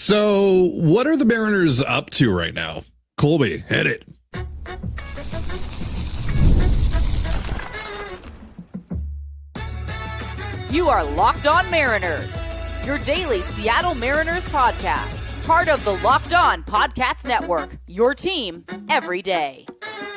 So, what are the Mariners up to right now? Colby, hit it. You are Locked On Mariners, your daily Seattle Mariners podcast. Part of the Locked On Podcast Network, your team every day.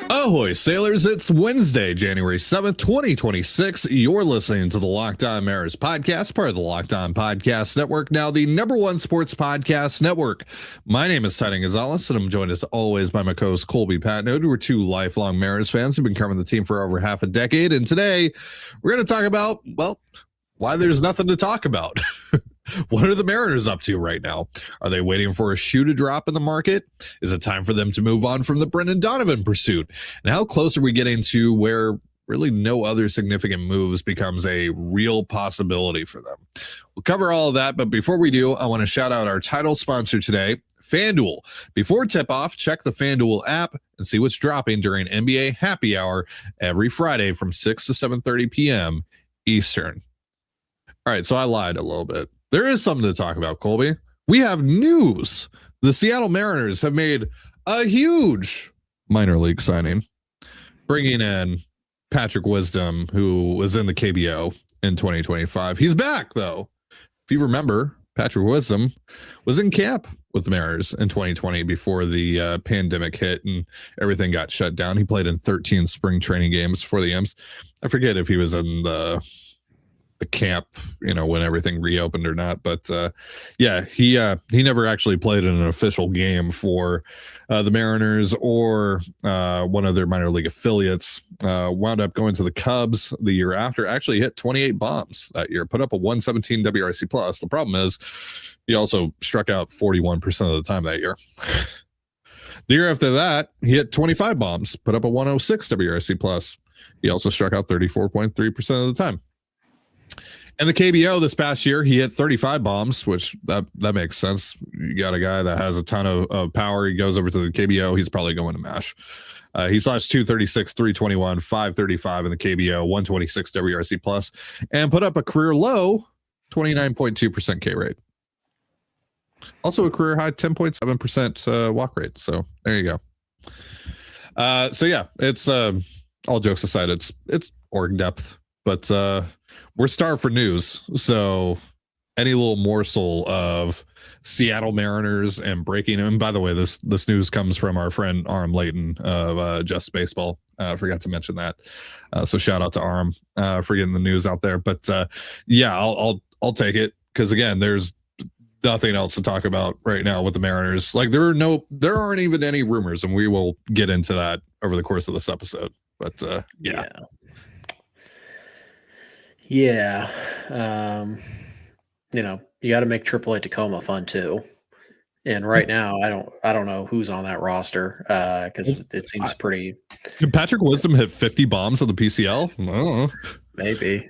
Ahoy, sailors. It's Wednesday, January 7th, 2026. You're listening to the Locked On Mariners podcast, part of the Locked On Podcast Network, now the #1 sports podcast network. My name is Titan Gonzalez, and I'm joined as always by my co-host Colby Patnode. We're two lifelong Mariners fans who've been covering the team for over half a decade, and today we're going to talk about, well, why there's nothing to talk about. What are the Mariners up to right now? Are they waiting for a shoe to drop in the market? Is it time for them to move on from the Brendan Donovan pursuit? And how close are we getting to where really no other significant moves becomes a real possibility for them? We'll cover all of that, but before we do, I want to shout out our title sponsor today, FanDuel. Before tip-off, check the FanDuel app and see what's dropping during NBA Happy Hour every Friday from 6 to 7:30 p.m. Eastern. All right, so I lied a little bit. There is something to talk about, Colby. We have news. The Seattle Mariners have made a huge minor league signing, bringing in Patrick Wisdom, who was in the KBO in 2025. He's back, though. If you remember, Patrick Wisdom was in camp with the Mariners in 2020 before the pandemic hit and everything got shut down. He played in 13 spring training games for the M's. I forget if he was in the camp, when everything reopened or not, but he never actually played in an official game for the Mariners or one of their minor league affiliates. Wound up going to the Cubs the year after. Actually hit 28 bombs that year, put up a 117 WRC plus. The problem is he also struck out 41% of the time that year. The year after that, he hit 25 bombs, put up a 106 WRC plus. He also struck out 34.3% of the time. And the KBO this past year, he hit 35 bombs, which that makes sense. You got a guy that has a ton of power. He goes over to the KBO. He's probably going to mash. He slashed 236, 321, 535 in the KBO, 126 WRC plus, and put up a career low 29.2% K rate. Also a career high 10.7% walk rate. So there you go. It's all jokes aside, it's org depth, but we're starved for news, so any little morsel of Seattle Mariners and breaking. And by the way, this news comes from our friend Arm Layton of Just Baseball. I forgot to mention that, so shout out to Arm for getting the news out there. But I'll take it, because again, there's nothing else to talk about right now with the Mariners. Like there aren't even any rumors, and we will get into that over the course of this episode. But Yeah. You got to make AAA Tacoma fun too. And right now, I don't know who's on that roster because it seems pretty. Did Patrick Wisdom hit 50 bombs on the PCL? I don't know. Maybe.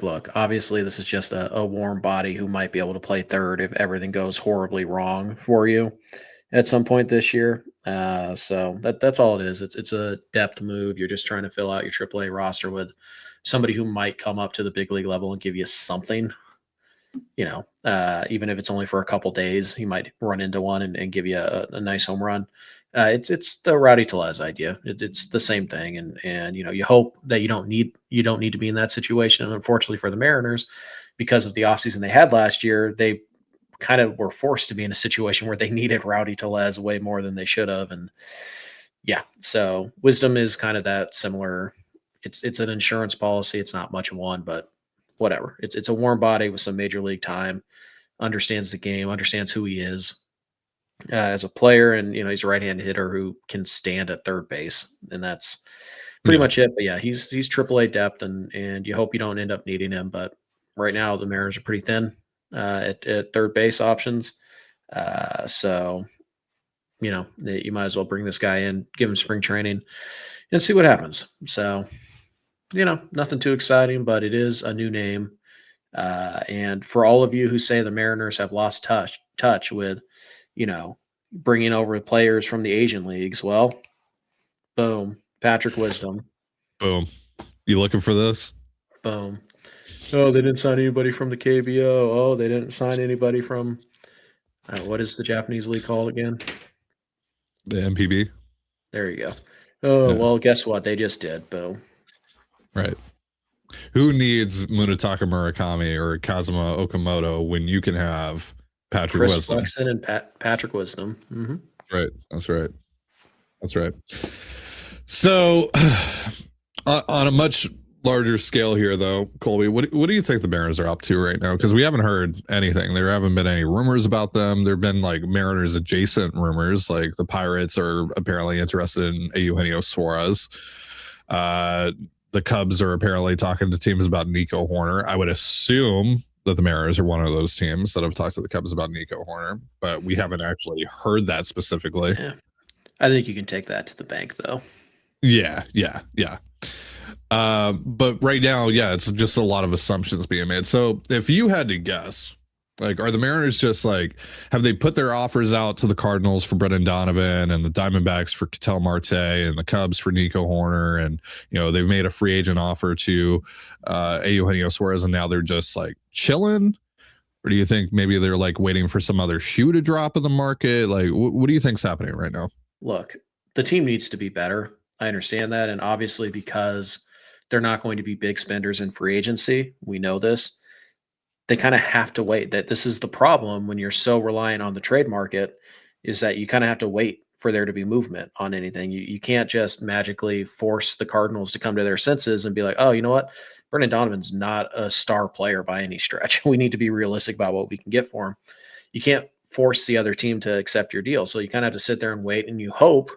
Look, obviously this is just a warm body who might be able to play third if everything goes horribly wrong for you at some point this year. So that's all it is. It's a depth move. You're just trying to fill out your AAA roster with somebody who might come up to the big league level and give you something, even if it's only for a couple days. He might run into one and give you a nice home run. It's the Rowdy Tellez idea. It's the same thing. And you hope that you don't need to be in that situation. And unfortunately for the Mariners, because of the offseason they had last year, they kind of were forced to be in a situation where they needed Rowdy Tellez way more than they should have. And so Wisdom is kind of that similar. It's an insurance policy. It's not much of one, but whatever. It's a warm body with some major league time, understands the game, understands who he is as a player. And, he's a right-handed hitter who can stand at third base, and that's pretty much it. But he's AAA depth, and you hope you don't end up needing him. But right now the Mariners are pretty thin at third base options. So you might as well bring this guy in, give him spring training, and see what happens. So, nothing too exciting, but it is a new name. And for all of you who say the Mariners have lost touch with, bringing over players from the Asian leagues, well, boom, Patrick Wisdom. Boom. You looking for this? Boom. Oh, they didn't sign anybody from the KBO. Oh, they didn't sign anybody from what is the Japanese league called again? The MPB. There you go. Oh, Yeah, well, guess what? They just did. Boom. right. Who needs Munetaka Murakami or Kazuma Okamoto when you can have Patrick Chris Wisdom? Flexen and Patrick Wisdom. Mm-hmm. Right. That's right. That's right. So, on a much larger scale here, though, Colby, what do you think the Mariners are up to right now? Because we haven't heard anything. There haven't been any rumors about them. There have been like Mariners adjacent rumors, like the Pirates are apparently interested in Eugenio Suarez. The Cubs are apparently talking to teams about Nico Horner. I would assume that the Mariners are one of those teams that have talked to the Cubs about Nico Horner, but we haven't actually heard that specifically. Yeah. I think you can take that to the bank, though. Yeah. But right now, yeah, it's just a lot of assumptions being made. So if you had to guess, like, are the Mariners just like, have they put their offers out to the Cardinals for Brendan Donovan and the Diamondbacks for Ketel Marte and the Cubs for Nico Horner? And, they've made a free agent offer to Eugenio Suarez, and now they're just like chilling? Or do you think maybe they're like waiting for some other shoe to drop in the market? Like, what do you think's happening right now? Look, the team needs to be better. I understand that. And obviously, because they're not going to be big spenders in free agency, we know this. They kind of have to wait. That this is the problem when you're so reliant on the trade market, is that you kind of have to wait for there to be movement on anything. You can't just magically force the Cardinals to come to their senses and be like, oh, you know what? Brendan Donovan's not a star player by any stretch. We need to be realistic about what we can get for him. You can't force the other team to accept your deal. So you kind of have to sit there and wait, and you hope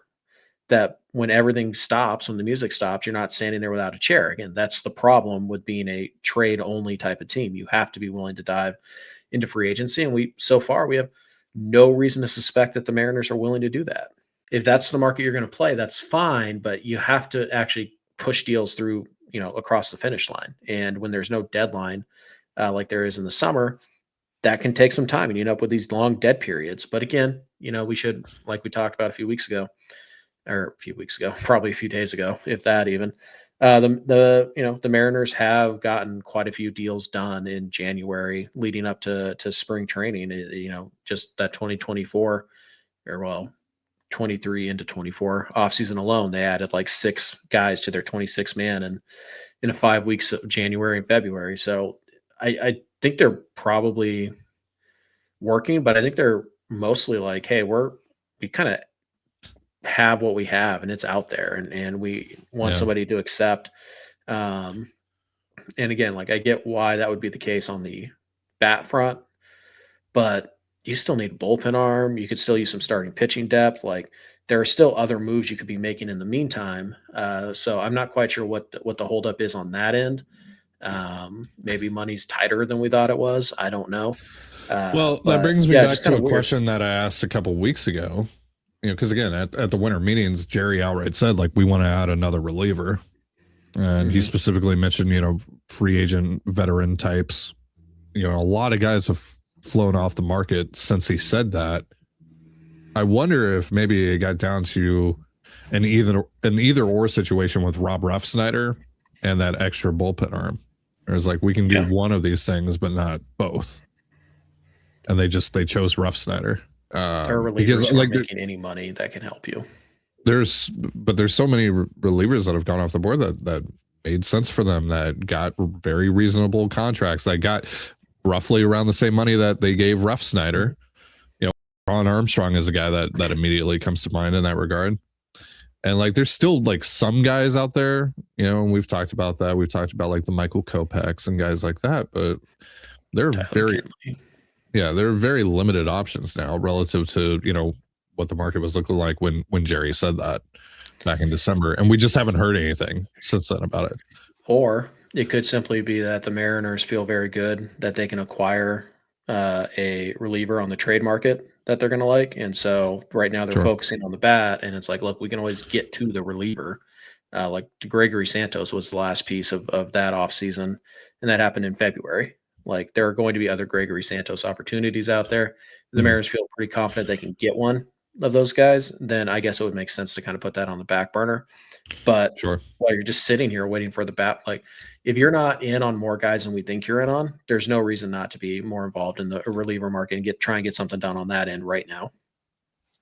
that when everything stops, when the music stops, you're not standing there without a chair. Again, that's the problem with being a trade-only type of team. You have to be willing to dive into free agency, and so far we have no reason to suspect that the Mariners are willing to do that. If that's the market you're going to play, that's fine, but you have to actually push deals through, across the finish line. And when there's no deadline, like there is in the summer, that can take some time, and you end up with these long dead periods. But again, we should, like we talked about probably a few days ago, if that even. The Mariners have gotten quite a few deals done in January leading up to spring training. Just that 2024, or 23 into 24 offseason alone, they added like 6 guys to their 26 man and in a 5 weeks of January and February. So I think they're probably working, but I think they're mostly like, hey, we kind of have what we have, and it's out there, and we want somebody to accept. And again, like, I get why that would be the case on the bat front, but you still need a bullpen arm. You could still use some starting pitching depth. Like, there are still other moves you could be making in the meantime. So I'm not quite sure what the holdup is on that end. Maybe money's tighter than we thought it was. I don't know. That brings me back to a question that I asked a couple weeks ago. Because again, at the winter meetings, Jerry outright said, like, we want to add another reliever. And he specifically mentioned, free agent veteran types. A lot of guys have flown off the market since he said that. I wonder if maybe it got down to an either or situation with Rob Refsnyder and that extra bullpen arm. It was like, we can do one of these things, but not both. And they chose Refsnyder. Because like making any money that can help you. There's so many relievers that have gone off the board that made sense for them, that got very reasonable contracts, that got roughly around the same money that they gave Refsnyder. Ron Armstrong is a guy that immediately comes to mind in that regard. And like, there's still like some guys out there, and we've talked about that. We've talked about like the Michael Kopechs and guys like that, but they're they're very limited options now relative to, what the market was looking like when Jerry said that back in December. And we just haven't heard anything since then about it. Or it could simply be that the Mariners feel very good that they can acquire a reliever on the trade market that they're going to like. And so right now they're focusing on the bat, and it's like, look, we can always get to the reliever. Like Gregory Santos was the last piece of that offseason, and that happened in February. Like, there are going to be other Gregory Santos opportunities out there. The Mariners feel pretty confident they can get one of those guys, then I guess it would make sense to kind of put that on the back burner. But Sure. while you're just sitting here waiting for the bat, like if you're not in on more guys than we think you're in on, there's no reason not to be more involved in the reliever market and try and get something done on that end right now.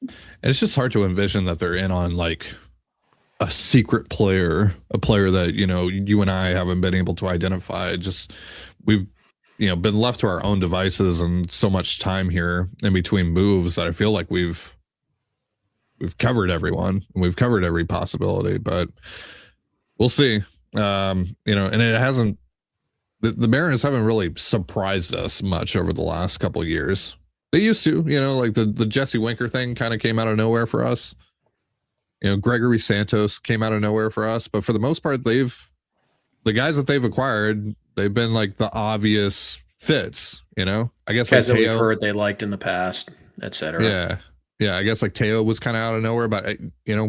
And it's just hard to envision that they're in on like a secret player, a player that, you and I haven't been able to identify. Just we've, been left to our own devices and so much time here in between moves that I feel like we've covered everyone. We've covered every possibility, but we'll see. And it hasn't, the Mariners haven't really surprised us much over the last couple of years. They used to, like the Jesse Winker thing kind of came out of nowhere for us. Gregory Santos came out of nowhere for us, but for the most part, the guys that they've acquired, they've been like the obvious fits, I guess guys like that we've heard they liked in the past, etc. Yeah. I guess like Teo was kind of out of nowhere, but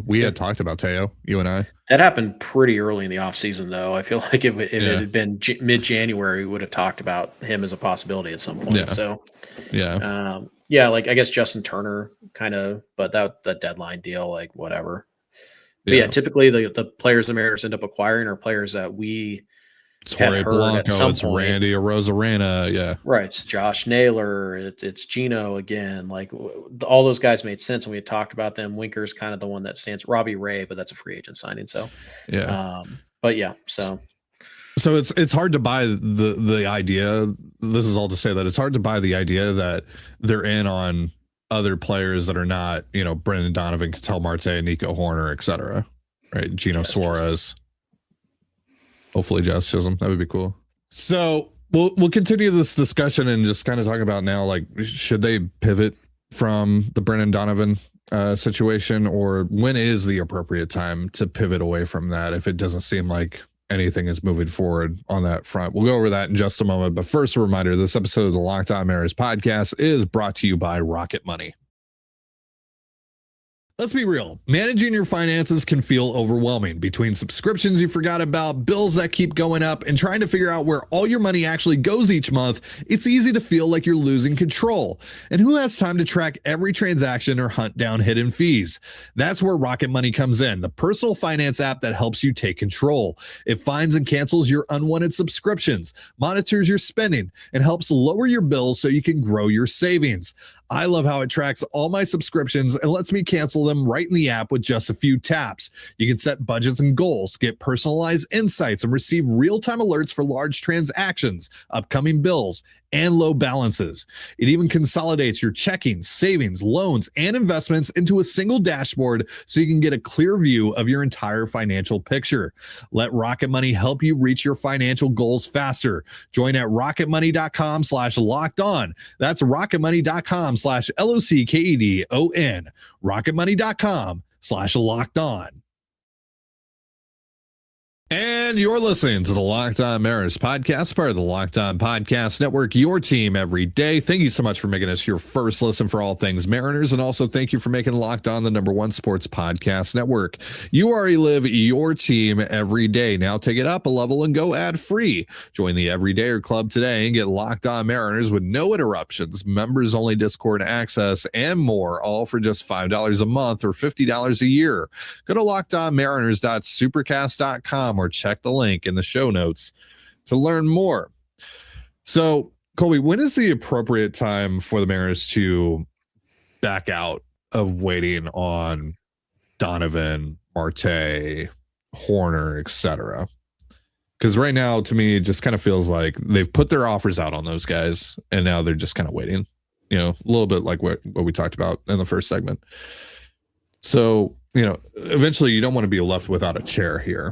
we had talked about Teo, you and I. That happened pretty early in the offseason, though. I feel like if it had been mid-January, we would have talked about him as a possibility at some point. Yeah. So, like I guess Justin Turner kind of, but that deadline deal, like whatever. But typically the players the Mariners end up acquiring are players that we had heard Blanco, at some it's point. Randy Arozarena, right. It's Josh Naylor. It's Gino again. Like all those guys made sense, and we had talked about them. Winker's kind of the one that stands. Robbie Ray, but that's a free agent signing. So So it's hard to buy the idea. This is all to say that it's hard to buy the idea that they're in on other players that are not, Brendan Donovan, Ketel Marte, Nico Horner, etc. Right? Gino Suarez. Hopefully Jazz Chisholm. That would be cool. So we'll continue this discussion and just kind of talk about now, like, should they pivot from the Brendan Donovan situation, or when is the appropriate time to pivot away from that if it doesn't seem like anything is moving forward on that front? We'll go over that in just a moment. But first, a reminder, this episode of the Locked On Mariners podcast is brought to you by Rocket Money. Let's be real. Managing your finances can feel overwhelming between subscriptions you forgot about, bills that keep going up, and trying to figure out where all your money actually goes each month. It's easy to feel like you're losing control. And who has time to track every transaction or hunt down hidden fees? That's where Rocket Money comes in, the personal finance app that helps you take control. It finds and cancels your unwanted subscriptions, monitors your spending, and helps lower your bills so you can grow your savings. I love how it tracks all my subscriptions and lets me cancel them right in the app with just a few taps. You can set budgets and goals, get personalized insights, and receive real-time alerts for large transactions, upcoming bills, and low balances. It even consolidates your checking, savings, loans, and investments into a single dashboard so you can get a clear view of your entire financial picture. Let Rocket Money help you reach your financial goals faster. Join at rocketmoney.com/locked-on. That's rocketmoney.com/LOCKEDON. rocketmoney.com/locked-on. And you're listening to the Locked On Mariners podcast, part of the Locked On Podcast Network, your team every day. Thank you so much for making us your first listen for all things Mariners. And also thank you for making Locked On the #1 sports podcast network. You already live your team every day. Now take it up a level and go ad free. Join the Everydayer Club today and get Locked On Mariners with no interruptions, members only Discord access, and more, all for just $5 a month or $50 a year. Go to lockedonmariners.supercast.com or check the link in the show notes to learn more. So, Colby, when is the appropriate time for the Mariners to back out of waiting on Donovan, Marte, Horner, etc.? Because right now, to me, it just kind of feels like they've put their offers out on those guys, and now they're just kind of waiting. A little bit like what we talked about in the first segment. So, eventually you don't want to be left without a chair here.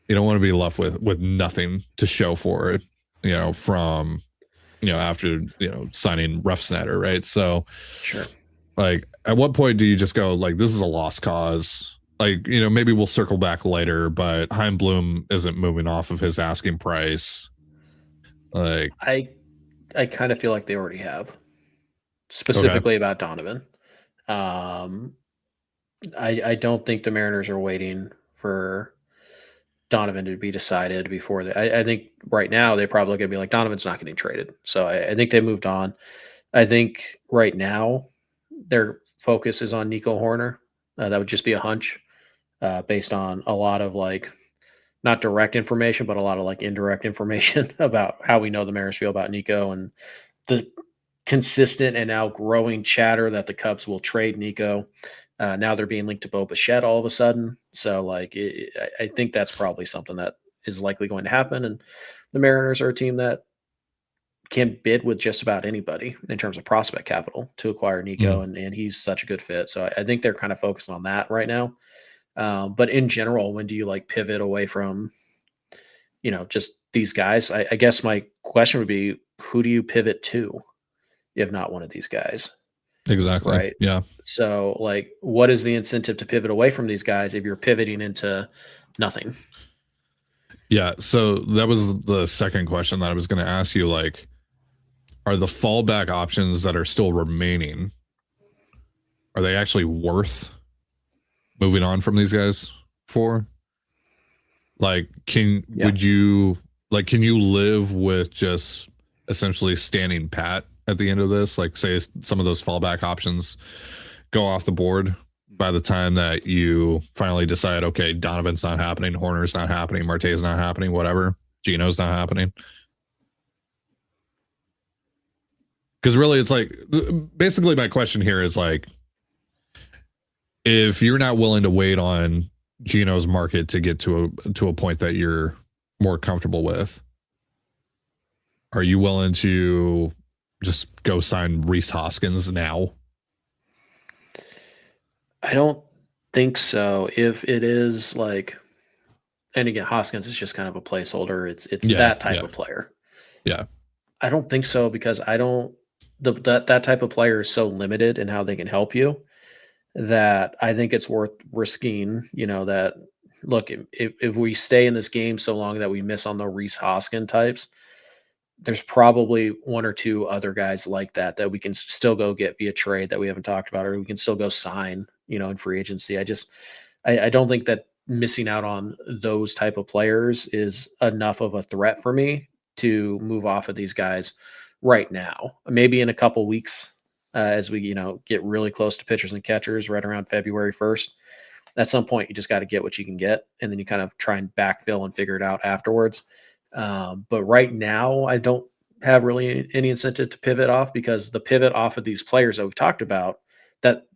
You don't want to be left with nothing to show for it, from, after, signing Refsnyder, right? So, sure. Like, at what point do you just go, like, this is a lost cause? Like, maybe we'll circle back later, but Chaim Bloom isn't moving off of his asking price. Like, I kind of feel like they already have, specifically about Donovan. I don't think the Mariners are waiting for Donovan to be decided before I think right now they probably going to be like, Donovan's not getting traded. So I think they moved on. I think right now they're focus is on Nico Horner. That would just be a hunch based on a lot of like not direct information, but a lot of like indirect information about how we know the Mariners feel about Nico and the consistent and now growing chatter that the Cubs will trade Nico. Now they're being linked to Bo Bichette all of a sudden. So like, I think that's probably something that is likely going to happen. And the Mariners are a team that can bid with just about anybody in terms of prospect capital to acquire Nico. And he's such a good fit. So I think they're kind of focused on that right now. But in general, when do you like pivot away from, just these guys? I guess my question would be, who do you pivot to if not one of these guys? Exactly. Right. Yeah. So like, what is the incentive to pivot away from these guys if you're pivoting into nothing? Yeah. So that was the second question that I was going to ask you. Like, are the fallback options that are still remaining, are they actually worth moving on from these guys for? Like, can you live with just essentially standing pat at the end of this? Like, say some of those fallback options go off the board by the time that you finally decide, okay, Donovan's not happening, Horner's not happening, Marte's not happening, whatever, Gino's not happening. Because really, it's like, basically my question here is like, if you're not willing to wait on Gino's market to get to a point that you're more comfortable with, are you willing to just go sign Rhys Hoskins now? I don't think so. If it is like, and again, Hoskins is just kind of a placeholder. It's that type of player. Yeah. I don't think so, because that type of player is so limited in how they can help you that I think it's worth risking, that look, if we stay in this game so long that we miss on the Rhys Hoskins types, there's probably one or two other guys like that we can still go get via trade that we haven't talked about, or we can still go sign, in free agency. I don't think that missing out on those type of players is enough of a threat for me to move off of these guys right now. Maybe in a couple weeks, as we, get really close to pitchers and catchers right around February 1st. At some point, you just got to get what you can get, and then you kind of try and backfill and figure it out afterwards. But right now, I don't have really any incentive to pivot off, because the pivot off of these players that we've talked about, that,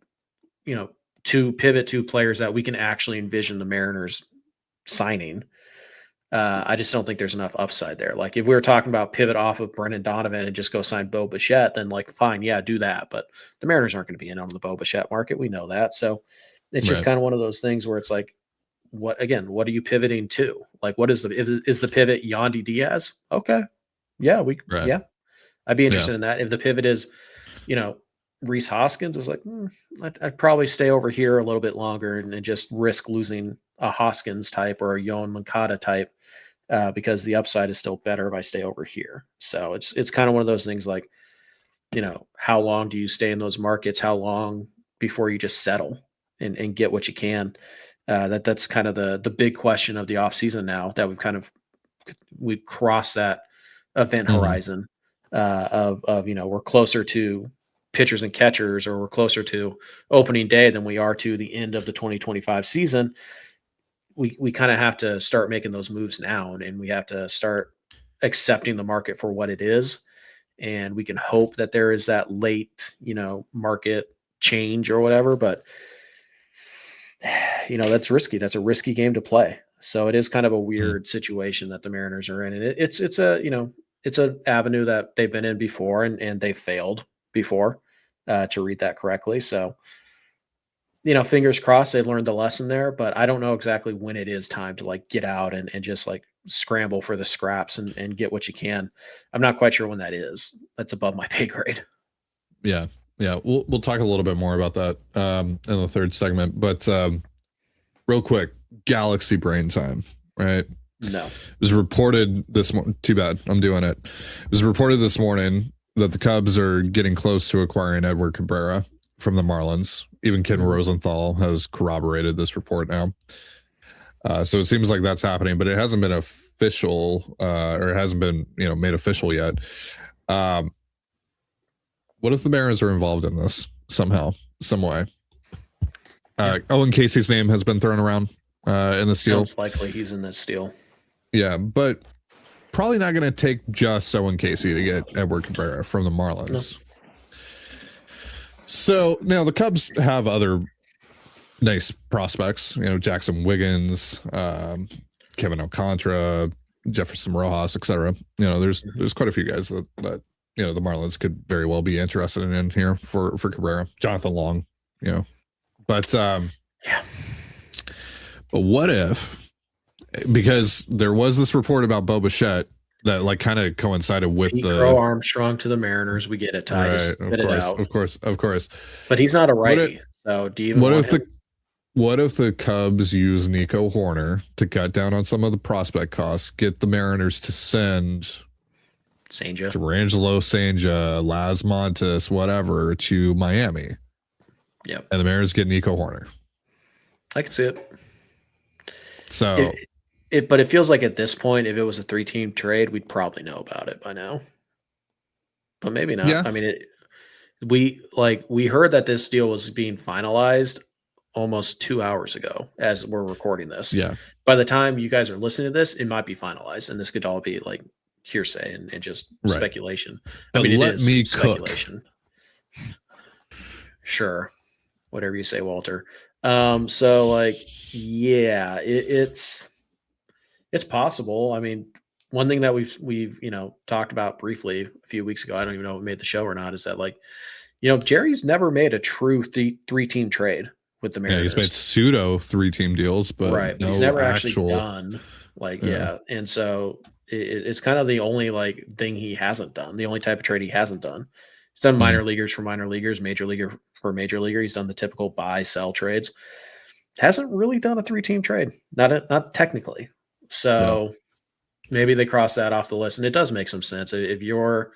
to pivot to players that we can actually envision the Mariners signing, I just don't think there's enough upside there. Like, if we were talking about pivot off of Brendan Donovan and just go sign Bo Bichette, then like, fine, yeah, do that. But the Mariners aren't going to be in on the Bo Bichette market. We know that. So it's just kind of one of those things where it's like, what are you pivoting to? Like, what is is the pivot Yandy Diaz? Okay. Yeah. I'd be interested in that. If the pivot is, Rhys Hoskins, is like, I'd probably stay over here a little bit longer and just risk losing a Hoskins type or a Yoan Moncada type, because the upside is still better if I stay over here. So it's kind of one of those things like, how long do you stay in those markets? How long before you just settle and get what you can? That's kind of the big question of the offseason now that we've crossed that event horizon of we're closer to pitchers and catchers, or we're closer to opening day than we are to the end of the 2025 season. We kind of have to start making those moves now, and we have to start accepting the market for what it is. And we can hope that there is that late, market change or whatever, but that's risky. That's a risky game to play. So it is kind of a weird situation that the Mariners are in. And it's an avenue that they've been in before, and they failed before, to read that correctly. So, fingers crossed they learned the lesson there, but I don't know exactly when it is time to like get out and just like scramble for the scraps and get what you can. I'm not quite sure when that is. That's above my pay grade. Yeah. Yeah. We'll talk a little bit more about that in the third segment, but real quick, Galaxy brain time, right? No. It was reported this morning. Too bad. I'm doing it. It was reported this morning that the Cubs are getting close to acquiring Edward Cabrera from the Marlins. Even Ken Rosenthal has corroborated this report now. So it seems like that's happening, but it hasn't been official, or it hasn't been, made official yet. What if the Mariners are involved in this? somehow, some way. Owen Casey's name has been thrown around in the deal. Sounds likely he's in this deal. Yeah, but probably not going to take just Owen Casey to get Edward Cabrera from the Marlins. No. So now the Cubs have other nice prospects, Jackson Wiggins, Kevin Alcantara, Jefferson Rojas, etc. There's quite a few guys that the Marlins could very well be interested in here for Cabrera. Jonathan Long, but but what if, because there was this report about Bo Bichette that like kind of coincided with Crow Armstrong to the Mariners. We get it, Ty. Right, of course. But he's not a righty. So do you even want him? What if the Cubs use Nico Horner to cut down on some of the prospect costs, get the Mariners to send Senja, Angelo Senja, Las Montes, whatever, to Miami? Yep. And the Mariners get Nico Horner. I can see it. So but it feels like at this point, if it was a 3-team trade, we'd probably know about it by now. But maybe not. Yeah. I mean, we heard that this deal was being finalized almost 2 hours ago as we're recording this. Yeah. By the time you guys are listening to this, it might be finalized, and this could all be like hearsay and just speculation. But I mean, let me speculation. Sure. Whatever you say, Walter. So like, yeah, it's possible. I mean, one thing that we've talked about briefly a few weeks ago, I don't even know if it made the show or not, is that like, Jerry's never made a true 3-team trade with the Mariners. Yeah, he's made pseudo 3-team deals, but but he's never actually done and so it's kind of the only like thing he hasn't done, the only type of trade he hasn't done. He's done minor leaguers for minor leaguers, major leaguer for major leaguer. He's done the typical buy sell trades. Hasn't really done a 3-team trade, not technically. So maybe they cross that off the list, and it does make some sense if you're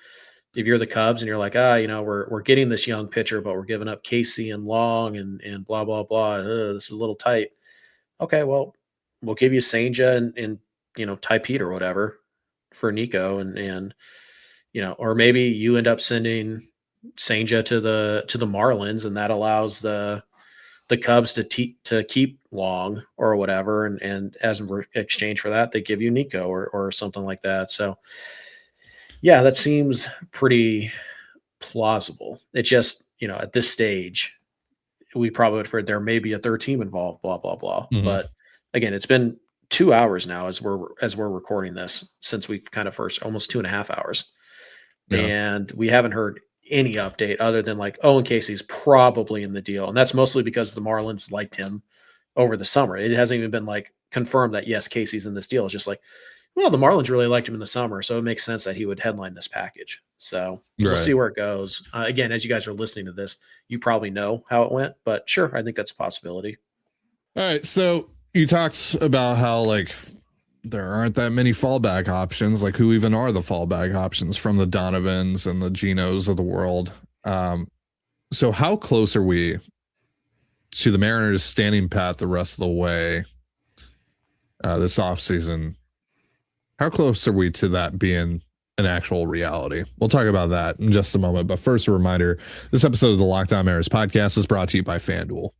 the Cubs and you're like, we're getting this young pitcher, but we're giving up Casey and Long and blah blah blah. This is a little tight. Okay, well, we'll give you Senja and Ty Pete or whatever for Nico and or maybe you end up sending Senja to the Marlins, and that allows the Cubs to keep Long or whatever, and as in exchange for that, they give you Nico or something like that. So yeah, that seems pretty plausible. It just, at this stage, we probably would have there may be a third team involved, blah, blah, blah. Mm-hmm. But again, it's been 2 hours now as we're recording this, since we've kind of almost 2.5 hours. Yeah. And we haven't heard any update other than like, Owen Casey's probably in the deal. And that's mostly because the Marlins liked him over the summer. It hasn't even been like confirmed that yes, Casey's in this deal. It's just like, well, the Marlins really liked him in the summer, so it makes sense that he would headline this package. So we'll see where it goes. Again, as you guys are listening to this, you probably know how it went, but sure, I think that's a possibility. All right, so you talked about how like there aren't that many fallback options. Like, who even are the fallback options from the Donovans and the Genos of the world? So how close are we to the Mariners standing pat the rest of the way this offseason? How close are we to that being an actual reality? We'll talk about that in just a moment. But first, a reminder, this episode of the Locked On Mariners podcast is brought to you by FanDuel.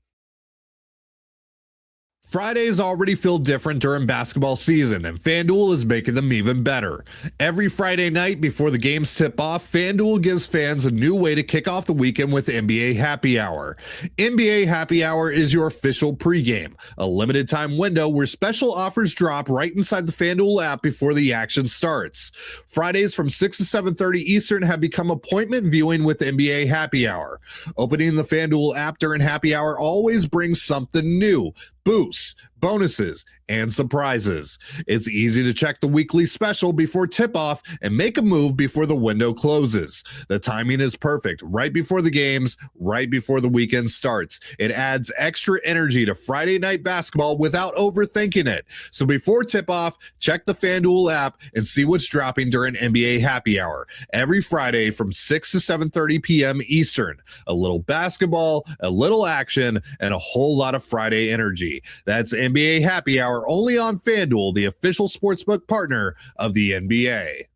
Fridays already feel different during basketball season, and FanDuel is making them even better. Every Friday night before the games tip off, FanDuel gives fans a new way to kick off the weekend with NBA Happy Hour. NBA Happy Hour is your official pregame, a limited time window where special offers drop right inside the FanDuel app before the action starts. Fridays from 6 to 7:30 Eastern have become appointment viewing with NBA Happy Hour. Opening the FanDuel app during Happy Hour always brings something new. Boosts, bonuses, and surprises. It's easy to check the weekly special before tip-off and make a move before the window closes. The timing is perfect, right before the games, right before the weekend starts. It adds extra energy to Friday night basketball without overthinking it. So before tip-off, check the FanDuel app and see what's dropping during NBA Happy Hour. Every Friday from 6 to 7:30 p.m. Eastern. A little basketball, a little action, and a whole lot of Friday energy. That's NBA Happy Hour only on FanDuel, the official sportsbook partner of the NBA.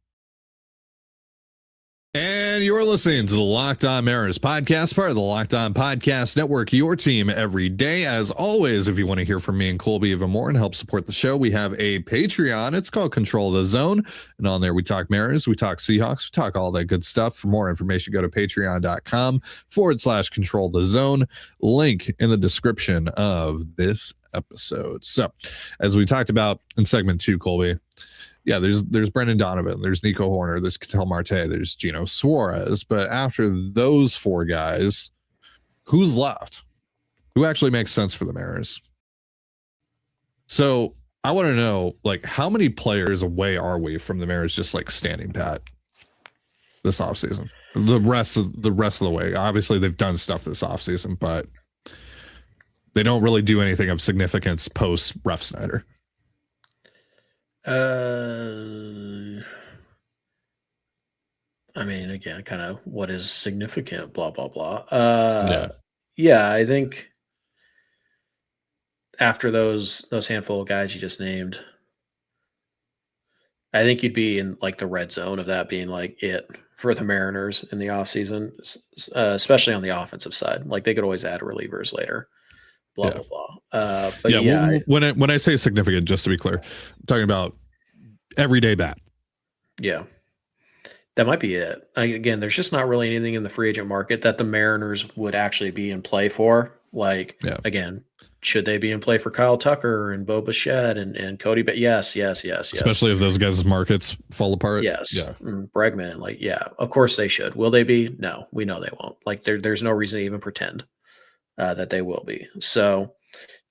And you're listening to the Locked On Mariners podcast, part of the Locked On Podcast Network, your team every day. As always, if you want to hear from me and Colby even more and help support the show, we have a Patreon. It's called Control the Zone. And on there, we talk Mariners, we talk Seahawks, we talk all that good stuff. For more information, go to patreon.com/Control the Zone. Link in the description of this episode. So, as we talked about in segment 2, Colby, yeah, there's Brendan Donovan, there's Nico Hoerner, there's Ketel Marte, there's Gino Suarez. But after those 4 guys, who's left? Who actually makes sense for the Mariners? So I want to know, like, how many players away are we from the Mariners just like standing pat this offseason? The rest of the way. Obviously, they've done stuff this offseason, but they don't really do anything of significance post Refsnyder. I mean, again, kind of what is significant, blah, blah, blah. Yeah, I think after those handful of guys you just named, I think you'd be in like the red zone of that being like it for the Mariners in the offseason, especially on the offensive side. Like they could always add relievers later. Blah, blah, blah. But yeah, when I say significant, just to be clear, I'm talking about everyday bat. Yeah, that might be it. Again, there's just not really anything in the free agent market that the Mariners would actually be in play for. Like, again, should they be in play for Kyle Tucker and Bo Bichette and Cody? But yes. Especially if those guys' markets fall apart. Yes. Yeah. Bregman, like, yeah, of course they should. Will they be? No, we know they won't. Like, there's no reason to even pretend that they will be. So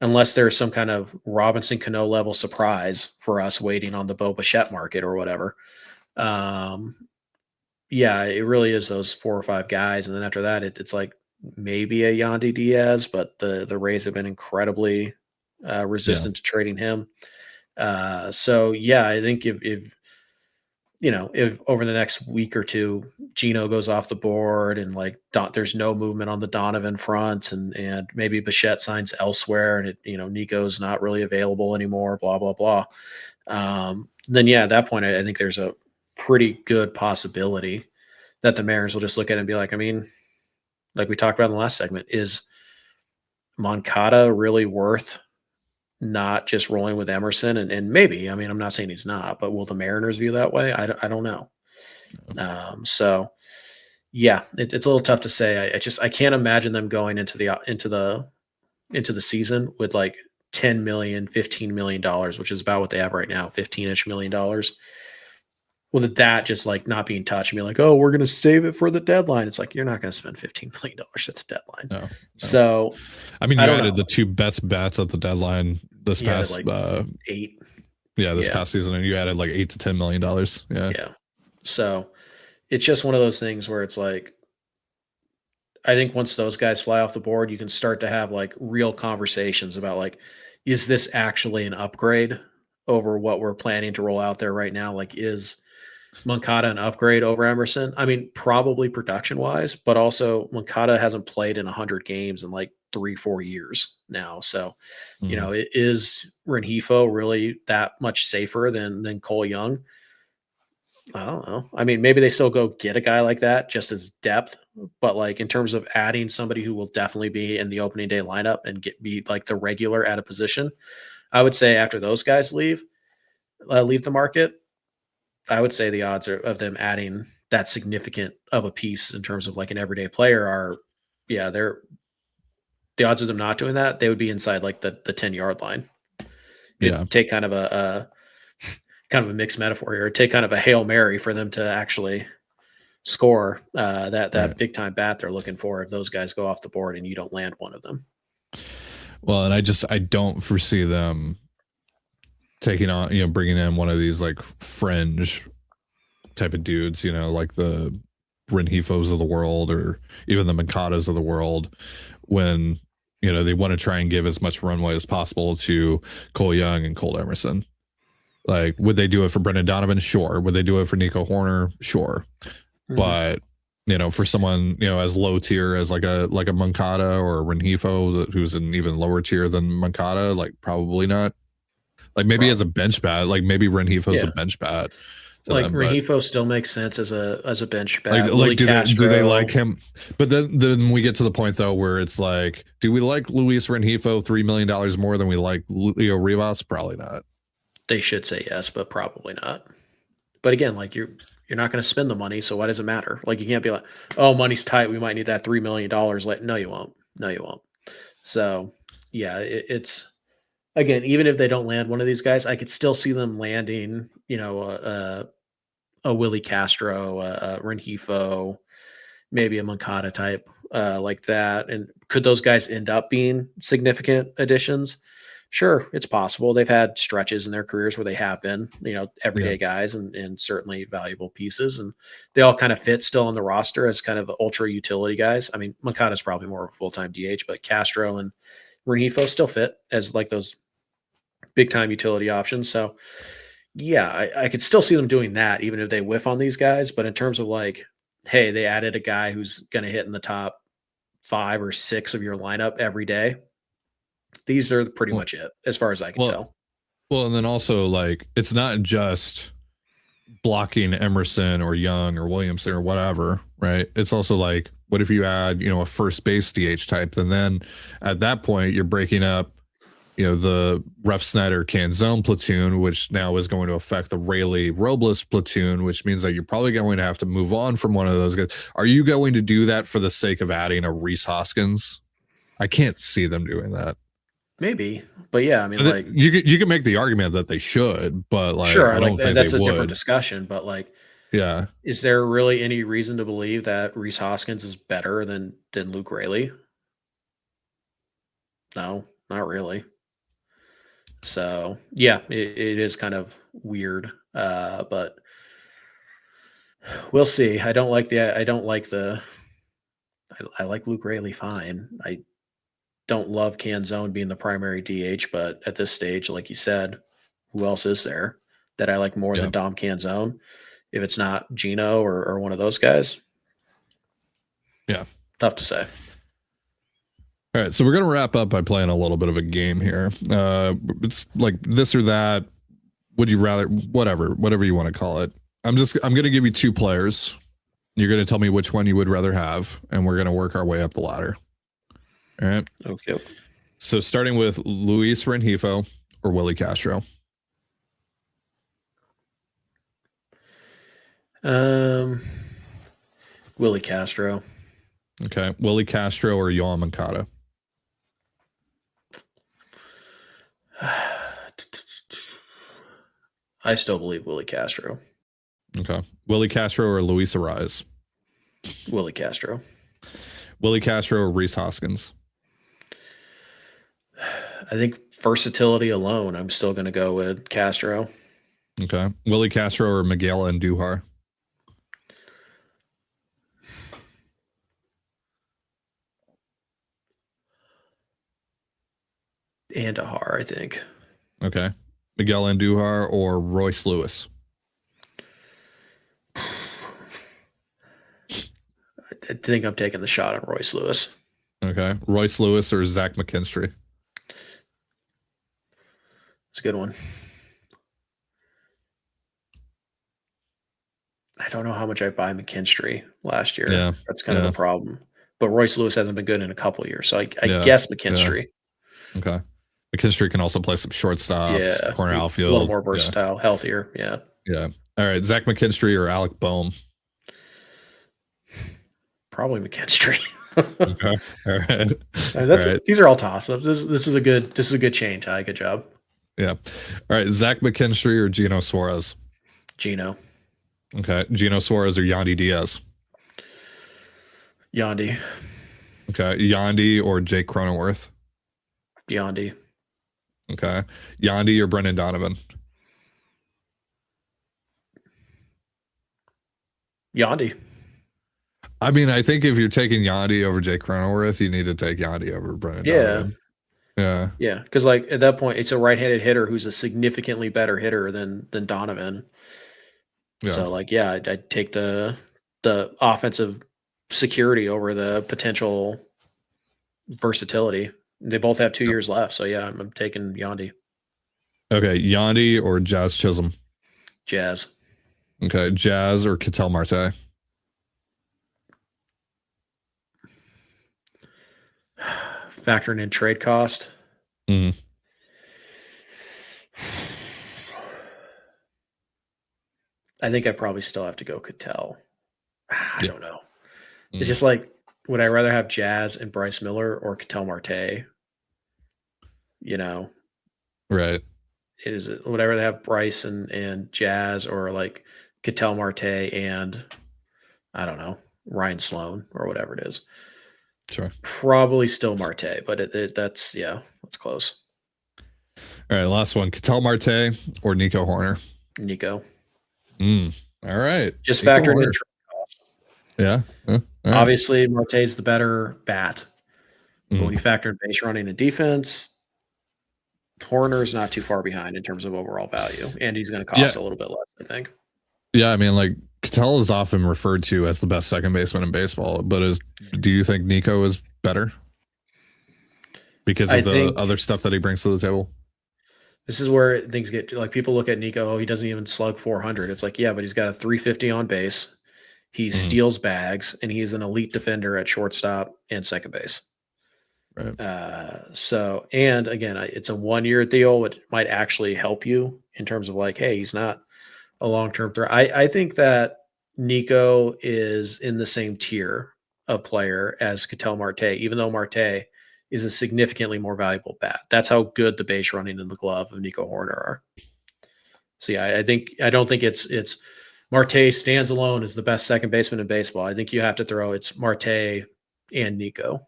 unless there's some kind of Robinson Cano level surprise for us waiting on the Bo Bichette market or whatever. Yeah, it really is those 4 or 5 guys. And then after that, it's like maybe a Yandy Diaz, but the Rays have been incredibly resistant to trading him. So yeah, I think if over the next week or 2, Gino goes off the board and like there's no movement on the Donovan front and maybe Bichette signs elsewhere and Nico's not really available anymore, blah, blah, blah. Then yeah, at that point, I think there's a pretty good possibility that the Mariners will just look at it and be like, I mean, like we talked about in the last segment, is Moncada really worth not just rolling with Emerson? And maybe, I mean, I'm not saying he's not, but will the Mariners view that way? I don't know. So yeah, it's a little tough to say. I can't imagine them going into the season with like $10 million, $15 million, which is about what they have right now, $15-ish million. With that just like not being touched and be like, oh, we're going to save it for the deadline. It's like, you're not going to spend $15 million at the deadline. No. So, I mean, you added the 2 best bats at the deadline this past, like 8. Yeah. This past season. And you added like $8 to $10 million. Yeah. So it's just one of those things where it's like, I think once those guys fly off the board, you can start to have like real conversations about like, is this actually an upgrade over what we're planning to roll out there right now? Like, is Moncada an upgrade over Emerson? I mean, probably production wise, but also Moncada hasn't played in 100 games in like 3-4 years now. So, is Rengifo really that much safer than Cole Young? I don't know. I mean, maybe they still go get a guy like that just as depth, but like in terms of adding somebody who will definitely be in the opening day lineup and be like the regular at a position, I would say after those guys leave the market, I would say the odds of them adding that significant of a piece in terms of like an everyday player are, the odds of them not doing that, they would be inside like the 10-yard line. It'd take kind of a mixed metaphor here. It'd take kind of a Hail Mary for them to actually score that big time bat they're looking for if those guys go off the board and you don't land one of them. Well, and I don't foresee them taking on, bringing in one of these like fringe type of dudes, like the Rengifos of the world or even the Moncadas of the world, when, they want to try and give as much runway as possible to Cole Young and Colt Emerson. Like, would they do it for Brendan Donovan? Sure. Would they do it for Nico Hoerner? Sure. Mm-hmm. But, for someone, as low tier as like a Moncada or a Rengifo who's an even lower tier than Moncada, like probably not. Like maybe as a bench bat, like maybe Rengifo's a bench bat like them. Rengifo still makes sense as a bench bat. Like do they like Castro. him? But then we get to the point though where it's like, do we like Luis Rengifo $3 million more than we like Leo Rivas? Probably not. They should say yes, but probably not. But again, like you're not going to spend the money, so why does it matter? Like you can't be like, oh, money's tight, we might need that $3 million. Like, no, you won't. No, you won't. So yeah, it's again, even if they don't land one of these guys, I could still see them landing, a Willi Castro, a Rengifo, maybe a Moncada type like that. And could those guys end up being significant additions? Sure, it's possible. They've had stretches in their careers where they have been, everyday guys and certainly valuable pieces. And they all kind of fit still on the roster as kind of ultra utility guys. I mean, Moncada's probably more of a full-time DH, but Castro and Rengifo still fit as like those big-time utility options. So, yeah, I could still see them doing that even if they whiff on these guys. But in terms of like, hey, they added a guy who's going to hit in the top 5 or 6 of your lineup every day. These are pretty much it as far as I can tell. Well, and then also like, it's not just blocking Emerson or Young or Williamson or whatever, right? It's also like, what if you add, a first base DH type? And then at that point, you're breaking up, the Refsnyder Canzone platoon, which now is going to affect the Raley Robles platoon, which means that you're probably going to have to move on from one of those guys. Are you going to do that for the sake of adding a Rhys Hoskins? I can't see them doing that. Maybe, but yeah, I mean, like you can make the argument that they should, but like, sure, I don't think that's they a would. different discussion. But like, yeah, is there really any reason to believe that Rhys Hoskins is better than Luke Raley? No, not really. So yeah, it is kind of weird, but we'll see. I like Luke Raley fine. I don't love Canzone being the primary DH, but at this stage, like you said, who else is there that I like more than Dom Canzone? If it's not Gino or one of those guys, tough to say. All right, so we're gonna wrap up by playing a little bit of a game here. It's like this or that. Would you rather? Whatever you want to call it. I'm gonna give you 2 players. You're gonna tell me which one you would rather have, and we're gonna work our way up the ladder. All right. Okay. So starting with Luis Rengifo or Willi Castro. Willi Castro. Okay. Willi Castro or Yohan Moncada. I still believe Willi Castro. Okay. Willi Castro or Luis Arraez. Willi Castro. Willi Castro or Rhys Hoskins. I think versatility alone, I'm still going to go with Castro. Okay. Willi Castro or Miguel Andujar. Andujar, I think. Okay. Miguel Andujar or Royce Lewis. I think I'm taking the shot on Royce Lewis. Okay. Royce Lewis or Zach McKinstry. It's a good one. I don't know how much I buy McKinstry last year. Yeah. That's kind of the problem. But Royce Lewis hasn't been good in a couple of years. So I guess McKinstry. Yeah. Okay. McKinstry can also play some shortstop, corner outfield. A little more versatile, healthier. Yeah. Yeah. All right. Zach McKinstry or Alec Bohm. Probably McKinstry. Okay. All right. These are all toss-ups. This is a good chain tie. Good job. Yeah. All right. Zach McKinstry or Gino Suarez. Gino. Okay. Gino Suarez or Yandy Diaz. Yandy. Okay. Yandy or Jake Cronenworth. Yandy. Okay. Yandy or Brendan Donovan. Yandy. I mean, I think if you're taking Yandy over Jake Cronenworth, you need to take Yandy over Brendan Donovan. Yeah. Yeah. Because like at that point, it's a right-handed hitter who's a significantly better hitter than Donovan. Yeah. So like, yeah, I'd take the offensive security over the potential versatility. They both have 2 years left. So yeah, I'm taking Yandy. Okay. Yandy or Jazz Chisholm. Jazz. Okay, Jazz or Ketel Marte? Factoring in trade cost. Mm. I think I probably still have to go Ketel. I don't know. Mm. It's just like, would I rather have Jazz and Bryce Miller or Ketel Marte? You know, Right. Would I rather have Bryce and Jazz or like Ketel Marte and I don't know, Ryan Sloan or whatever it is? Sure. Probably still Marte, but that's close. All right, last one. Ketel Marte or Nico Horner? Nico. All right. Just Nico factoring Horner. in trade cost. Yeah. All right. Obviously, Marte's the better bat. But Mm. when you factor in base running and defense, Horner is not too far behind in terms of overall value, and he's going to cost a little bit less, I think. Yeah, I mean, like Ketel is often referred to as the best second baseman in baseball, but do you think Nico is better because of the other stuff that he brings to the table? This is where things get like people look at Nico. Oh, he doesn't even slug 400. It's like, yeah, but he's got a 350 on base. He steals bags, and he's an elite defender at shortstop and second base. Right. So, and again, it's a 1-year deal, which might actually help you in terms of like, hey, he's not a long-term threat. I think that Nico is in the same tier of player as Ketel Marte, even though Marte is a significantly more valuable bat. That's how good the base running and the glove of Nico Horner are. So yeah, I don't think it's Marte stands alone as the best second baseman in baseball. I think you have to throw it's Marte and Nico.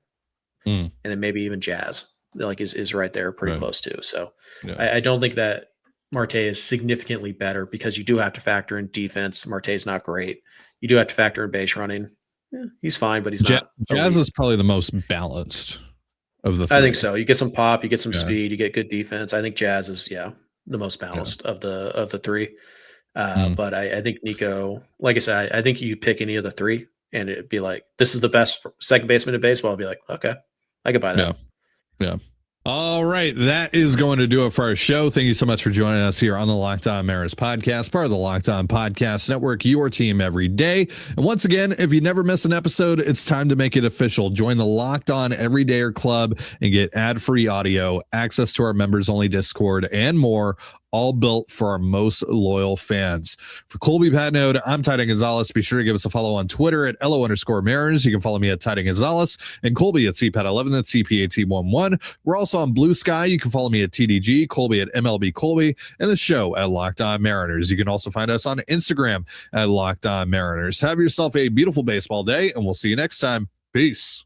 And then maybe even Jazz like is right there pretty close too. So I don't think that Marte is significantly better because you do have to factor in defense. Marte's not great. You do have to factor in base running. Yeah, he's fine, but he's not. Jazz is probably the most balanced of the three. I think so. You get some pop, you get some speed, you get good defense. I think Jazz is the most balanced of the three. But I think Nico, like I said, I think you pick any of the three and it'd be like, this is the best second baseman in baseball. I'd be like, okay, I could buy that. Yeah. All right. That is going to do it for our show. Thank you so much for joining us here on the Locked On Mariners podcast, part of the Locked On Podcast Network, your team every day. And once again, if you never miss an episode, it's time to make it official. Join the Locked On Everydayer Club and get ad-free audio, access to our members-only Discord, and more, all built for our most loyal fans. For Colby Patnode, I'm Titan Gonzalez. Be sure to give us a follow on Twitter at @LO_Mariners. You can follow me at Titan Gonzalez and Colby at CPAT11. That's CPAT11. We're also on Blue Sky. You can follow me at TDG, Colby at MLB Colby, and the show at Locked On Mariners. You can also find us on Instagram at Locked On Mariners. Have yourself a beautiful baseball day, and we'll see you next time. Peace.